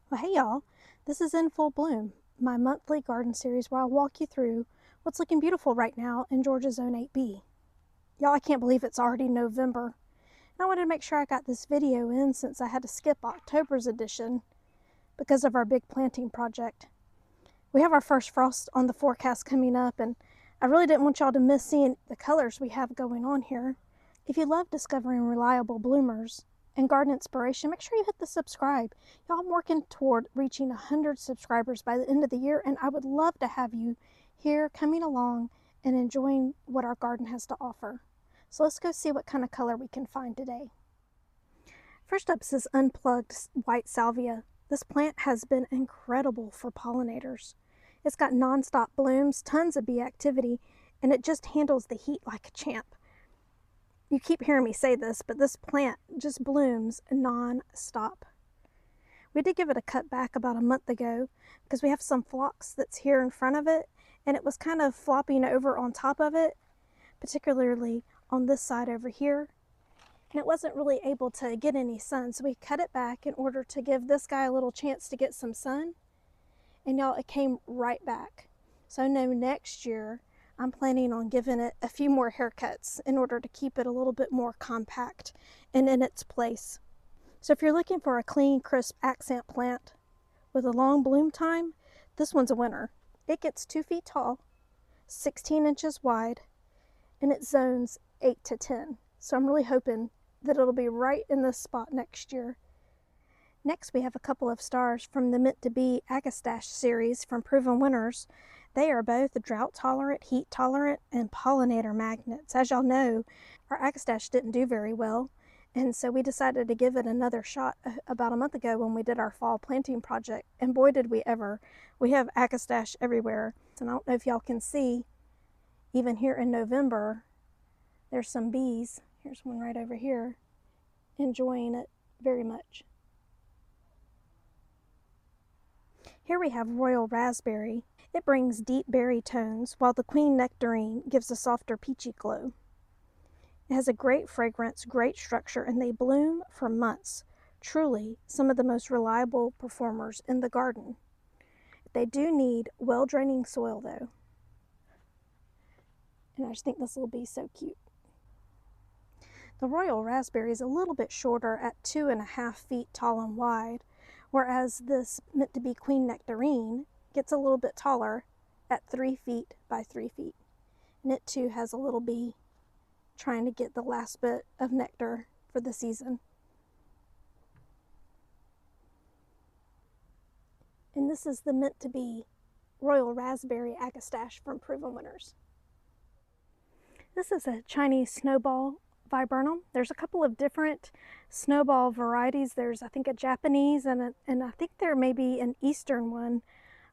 Well, hey y'all, this is In Full Bloom, my monthly garden series where I'll walk you through what's looking beautiful right now in Georgia Zone 8B. Y'all, I can't believe it's already November. And I wanted to make sure I got this video in since I had to skip October's edition because of our big planting project. We have our first frost on the forecast coming up, and I really didn't want y'all to miss seeing the colors we have going on here. If you love discovering reliable bloomers and garden inspiration, make sure you hit the subscribe. Y'all, I'm working toward reaching 100 subscribers by the end of the year, and I would love to have you here coming along and enjoying what our garden has to offer. So let's go see what kind of color we can find today. First up is this Unplugged White Salvia. This plant has been incredible for pollinators. It's got non-stop blooms, tons of bee activity, and it just handles the heat like a champ. You keep hearing me say this, but this plant just blooms non-stop. We did give it a cut back about a month ago because we have some phlox that's here in front of it, and it was kind of flopping over on top of it, particularly on this side over here. And it wasn't really able to get any sun, so we cut it back in order to give this guy a little chance to get some sun. And y'all, it came right back. So I know next year I'm planning on giving it a few more haircuts in order to keep it a little bit more compact and in its place. So if you're looking for a clean, crisp accent plant with a long bloom time, this one's a winner. It gets 2 feet tall, 16 inches wide, and it zones 8 to 10. So I'm really hoping that it'll be right in this spot next year. Next, we have a couple of stars from the Meant to Be Agastache series from Proven Winners. They are both drought tolerant, heat tolerant, and pollinator magnets. As y'all know, our Agastache didn't do very well, and so we decided to give it another shot about a month ago when we did our fall planting project. And boy, did we ever. We have Agastache everywhere. And I don't know if y'all can see, even here in November, there's some bees. Here's one right over here, enjoying it very much. Here we have Royal Raspberry. It brings deep berry tones, while the Queen Nectarine gives a softer peachy glow. It has a great fragrance, great structure, and they bloom for months. Truly, some of the most reliable performers in the garden. They do need well-draining soil, though. And I just think this will be so cute. The Royal Raspberry is a little bit shorter at 2.5 feet tall and wide, whereas this Meant to Be Queen Nectarine gets a little bit taller at 3 feet by 3 feet. And it too has a little bee trying to get the last bit of nectar for the season. And this is the Meant to Be Royal Raspberry Agastache from Proven Winners. This is a Chinese Snowball Vibrunum. There's a couple of different Snowball varieties. There's, I think, a Japanese and I think there may be an Eastern one.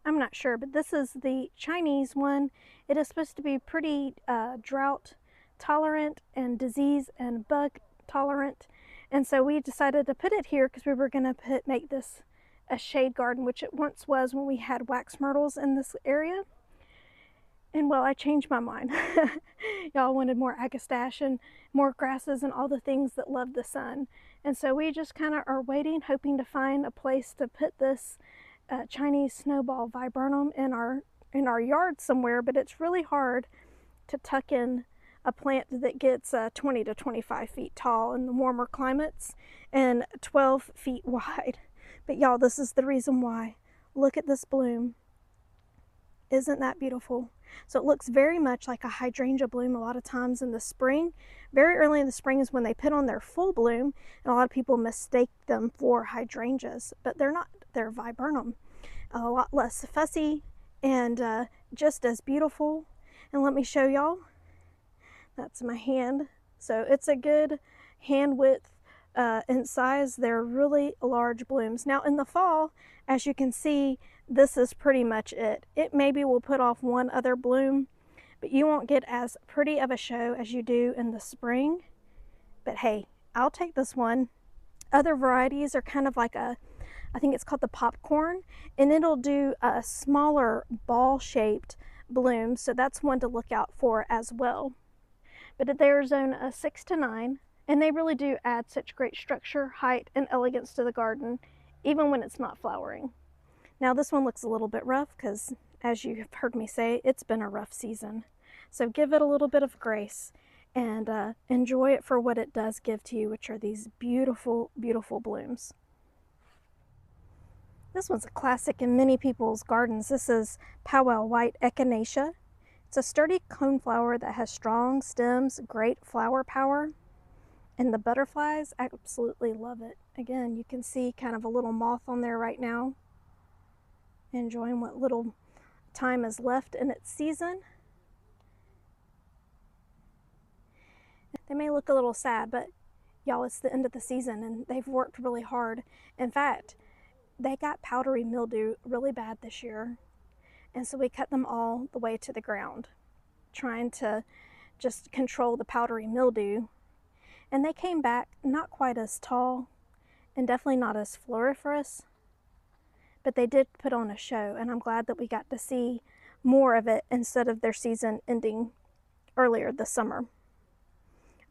I'm not sure, but this is the Chinese one. It is supposed to be pretty drought tolerant and disease and bug tolerant. And so we decided to put it here because we were going to make this a shade garden, which it once was when we had wax myrtles in this area. And well, I changed my mind. Y'all wanted more Agastache and more grasses and all the things that love the sun. And so we just kind of are waiting, hoping to find a place to put this Chinese Snowball Viburnum in our yard somewhere, but it's really hard to tuck in a plant that gets 20 to 25 feet tall in the warmer climates and 12 feet wide. But y'all, this is the reason why. Look at this bloom. Isn't that beautiful? So it looks very much like a hydrangea bloom a lot of times in the spring. Very early in the spring is when they put on their full bloom, and a lot of people mistake them for hydrangeas, but they're not. They're viburnum. A lot less fussy and just as beautiful. And let me show y'all. That's my hand. So it's a good hand width in size. They're really large blooms. Now in the fall, as you can see, this is pretty much it. It maybe will put off one other bloom, but you won't get as pretty of a show as you do in the spring. But hey, I'll take this one. Other varieties are kind of like I think it's called the popcorn, and it'll do a smaller ball-shaped bloom, so that's one to look out for as well. But they're zone 6 to 9, and they really do add such great structure, height, and elegance to the garden even when it's not flowering. Now this one looks a little bit rough because, as you've heard me say, it's been a rough season. So give it a little bit of grace and enjoy it for what it does give to you, which are these beautiful, beautiful blooms. This one's a classic in many people's gardens. This is Pow Wow White Echinacea. It's a sturdy coneflower that has strong stems, great flower power, and the butterflies absolutely love it. Again, you can see kind of a little moth on there right now, enjoying what little time is left in its season. They may look a little sad, but y'all, it's the end of the season and they've worked really hard. In fact, they got powdery mildew really bad this year, and so we cut them all the way to the ground, trying to just control the powdery mildew. And they came back not quite as tall and definitely not as floriferous, but they did put on a show, and I'm glad that we got to see more of it instead of their season ending earlier this summer.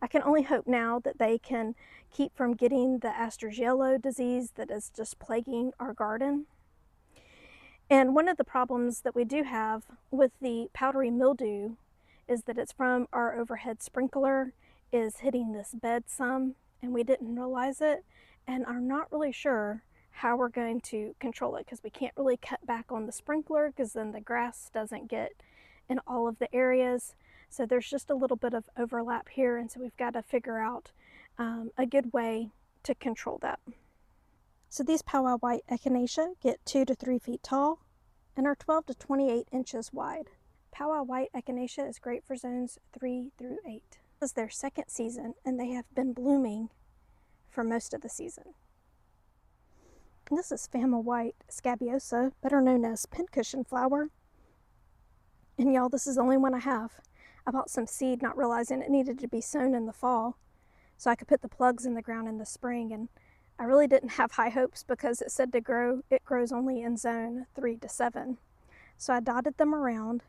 I can only hope now that they can keep from getting the Aspergillo disease that is just plaguing our garden. And one of the problems that we do have with the powdery mildew is that it's from our overhead sprinkler is hitting this bed some, and we didn't realize it and are not really sure how we're going to control it, because we can't really cut back on the sprinkler because then the grass doesn't get in all of the areas. So there's just a little bit of overlap here, and so we've got to figure out a good way to control that. So these Pow Wow White Echinacea get 2 to 3 feet tall and are 12 to 28 inches wide. Pow Wow White Echinacea is great for zones 3 through 8. This is their second season, and they have been blooming for most of the season. And this is Fama White Scabiosa, better known as pincushion flower. And y'all, this is the only one I have. I bought some seed not realizing it needed to be sown in the fall so I could put the plugs in the ground in the spring, and I really didn't have high hopes because it said it grows only in zone 3 to 7. So I dotted them around,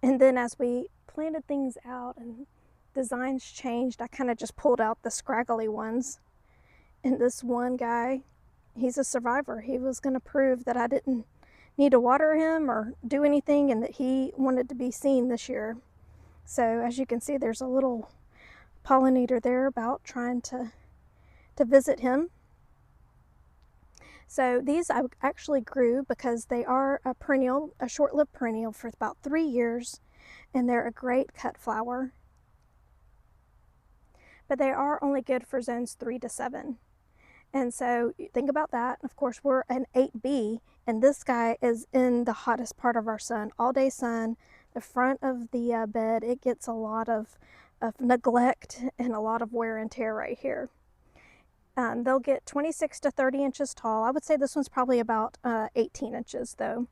and then as we planted things out and designs changed, I kind of just pulled out the scraggly ones. And this one guy, he's a survivor. He was going to prove that I didn't need to water him or do anything, and that he wanted to be seen this year. So as you can see, there's a little pollinator there about trying to visit him. So these I actually grew because they are a perennial, a short-lived perennial for about 3 years, and they're a great cut flower. But they are only good for zones 3 to 7. And so think about that. Of course, we're an 8B, and this guy is in the hottest part of our sun, all day sun. The front of the bed, it gets a lot of neglect and a lot of wear and tear right here. They'll get 26 to 30 inches tall. I would say this one's probably about 18 inches though.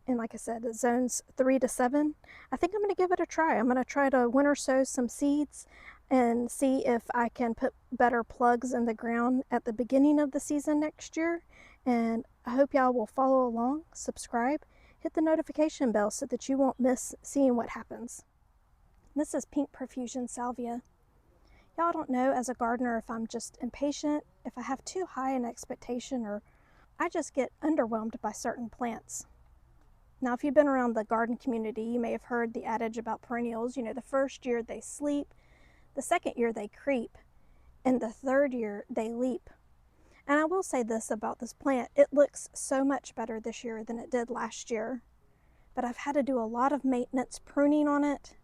And like I said, it's zones 3 to 7. I think I'm going to give it a try. I'm going to try to winter sow some seeds and see if I can put better plugs in the ground at the beginning of the season next year. And I hope y'all will follow along, subscribe, hit the notification bell so that you won't miss seeing what happens. This is pink Profusion Salvia. Y'all, don't know as a gardener if I'm just impatient, if I have too high an expectation, or I just get underwhelmed by certain plants. Now, if you've been around the garden community, you may have heard the adage about perennials. You know, the first year they sleep, the second year they creep, and the third year they leap. And I will say this about this plant, it looks so much better this year than it did last year. But I've had to do a lot of maintenance pruning on it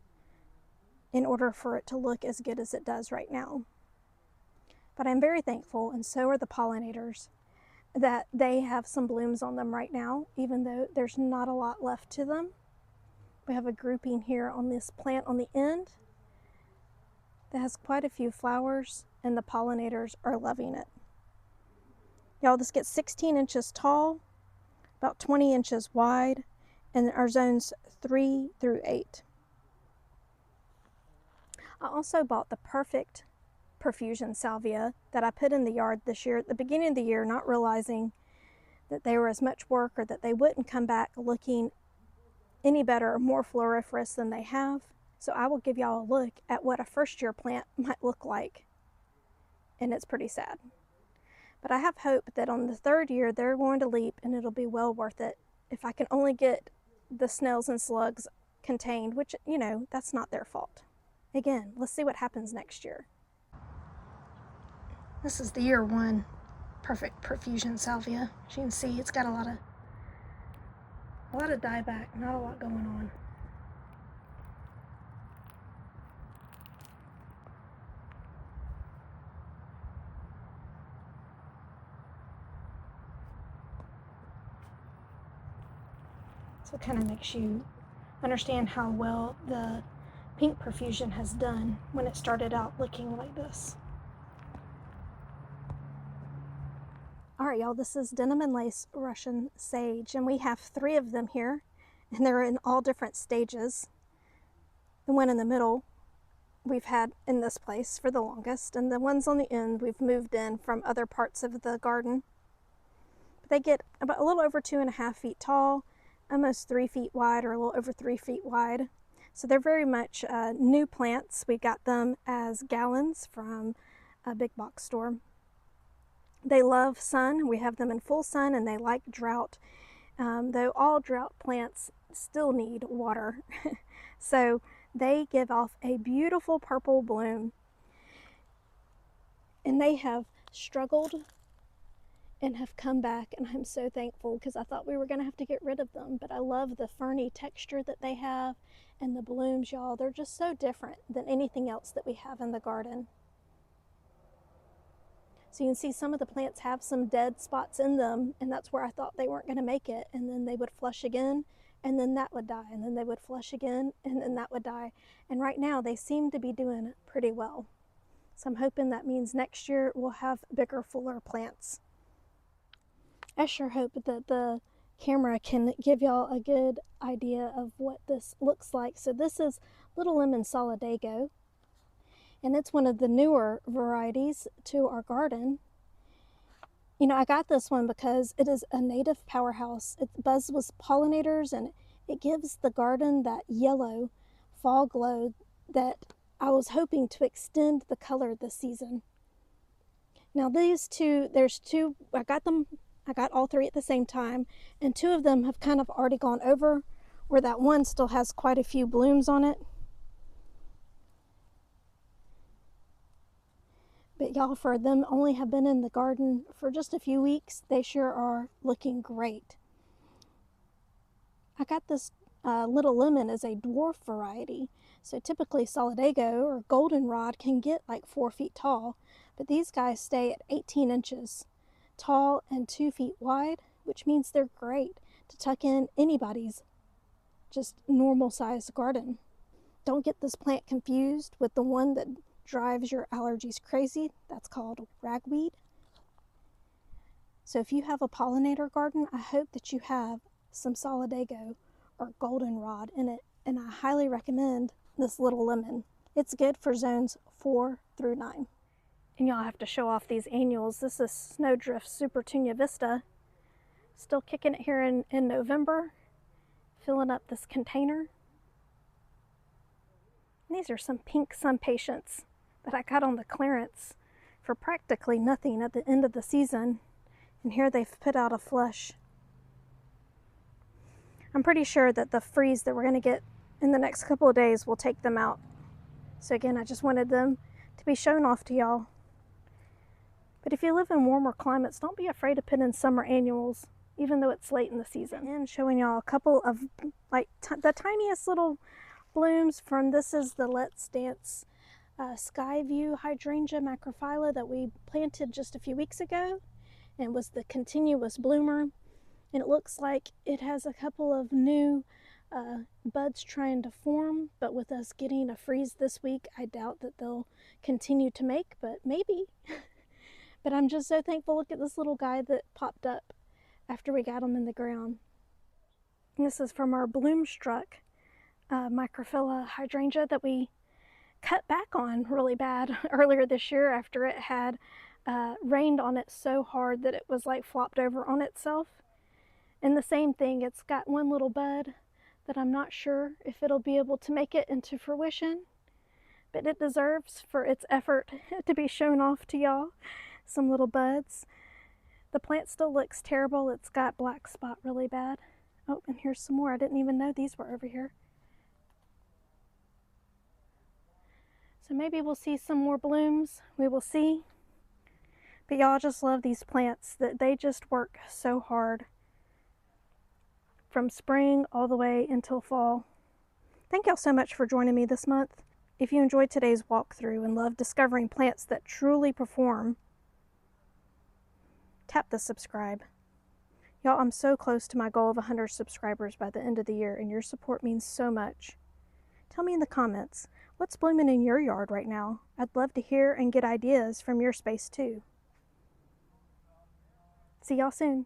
in order for it to look as good as it does right now. But I'm very thankful, and so are the pollinators, that they have some blooms on them right now, even though there's not a lot left to them. We have a grouping here on this plant on the end that has quite a few flowers, and the pollinators are loving it. Y'all, this gets 16 inches tall, about 20 inches wide, and our zones 3 through 8. I also bought the perfect Profusion Salvia that I put in the yard this year at the beginning of the year, not realizing that they were as much work or that they wouldn't come back looking any better or more floriferous than they have. So I will give y'all a look at what a first year plant might look like, and it's pretty sad. But I have hope that on the 3rd year they're going to leap and it'll be well worth it if I can only get the snails and slugs contained, which, you know, that's not their fault. Again, let's see what happens next year. This is the year 1 perfect Profusion Salvia. As you can see, it's got a lot of dieback, not a lot going on. So it kind of makes you understand how well the pink Profusion has done when it started out looking like this. Alright y'all, this is Denim and Lace Russian Sage, and we have 3 of them here, and they're in all different stages. The one in the middle we've had in this place for the longest, and the ones on the end we've moved in from other parts of the garden. But they get about a little over 2.5 feet tall, almost 3 feet wide, or a little over 3 feet wide. So they're very much new plants. We got them as gallons from a big box store. They love sun. We have them in full sun, and they like drought, though all drought plants still need water. So they give off a beautiful purple bloom, and they have struggled and have come back, and I'm so thankful because I thought we were going to have to get rid of them. But I love the ferny texture that they have, and the blooms, y'all. They're just so different than anything else that we have in the garden. So you can see some of the plants have some dead spots in them, and that's where I thought they weren't going to make it. And then they would flush again, and then that would die, and then they would flush again, and then that would die. And right now they seem to be doing pretty well. So I'm hoping that means next year we'll have bigger, fuller plants. I sure hope that the camera can give y'all a good idea of what this looks like. So this is Little Lemon Solidago, and it's one of the newer varieties to our garden. You know, I got this one because it is a native powerhouse. It buzzes with pollinators, and it gives the garden that yellow fall glow that I was hoping to extend the color this season. Now these two, there's 2, I got all 3 at the same time, and 2 of them have kind of already gone over, where that one still has quite a few blooms on it. But y'all, for them only have been in the garden for just a few weeks, they sure are looking great. I got this Little Lemon as a dwarf variety. So typically Solidago or Goldenrod can get like 4 feet tall, but these guys stay at 18 inches tall and 2 feet wide, which means they're great to tuck in anybody's just normal sized garden. Don't get this plant confused with the one that drives your allergies crazy. That's called ragweed. So if you have a pollinator garden, I hope that you have some Solidago or Goldenrod in it, and I highly recommend this Little Lemon. It's good for zones 4 through 9. And y'all have to show off these annuals. This is Snowdrift Supertunia Vista. Still kicking it here in November. Filling up this container. And these are some pink Sunpatiens that I got on the clearance for practically nothing at the end of the season. And here they've put out a flush. I'm pretty sure that the freeze that we're going to get in the next couple of days will take them out. So again, I just wanted them to be shown off to y'all. But if you live in warmer climates, don't be afraid to put in summer annuals, even though it's late in the season. And showing y'all a couple of like the tiniest little blooms from, this is the Let's Dance Skyview Hydrangea macrophylla that we planted just a few weeks ago, and was the continuous bloomer. And it looks like it has a couple of new buds trying to form, but with us getting a freeze this week, I doubt that they'll continue to make, but maybe. But I'm just so thankful. Look at this little guy that popped up after we got him in the ground. And this is from our bloomstruck microphylla hydrangea that we cut back on really bad earlier this year after it had rained on it so hard that it was like flopped over on itself. And the same thing, it's got one little bud that I'm not sure if it'll be able to make it into fruition, but it deserves for its effort to be shown off to y'all. Some little buds. The plant still looks terrible. It's got black spot really bad. Oh, and here's some more. I didn't even know these were over here. So maybe we'll see some more blooms. We will see. But y'all, just love these plants. That they just work so hard from spring all the way until fall. Thank y'all so much for joining me this month. If you enjoyed today's walkthrough and love discovering plants that truly perform, tap the subscribe. Y'all, I'm so close to my goal of 100 subscribers by the end of the year, and your support means so much. Tell me in the comments, what's blooming in your yard right now? I'd love to hear and get ideas from your space too. See y'all soon.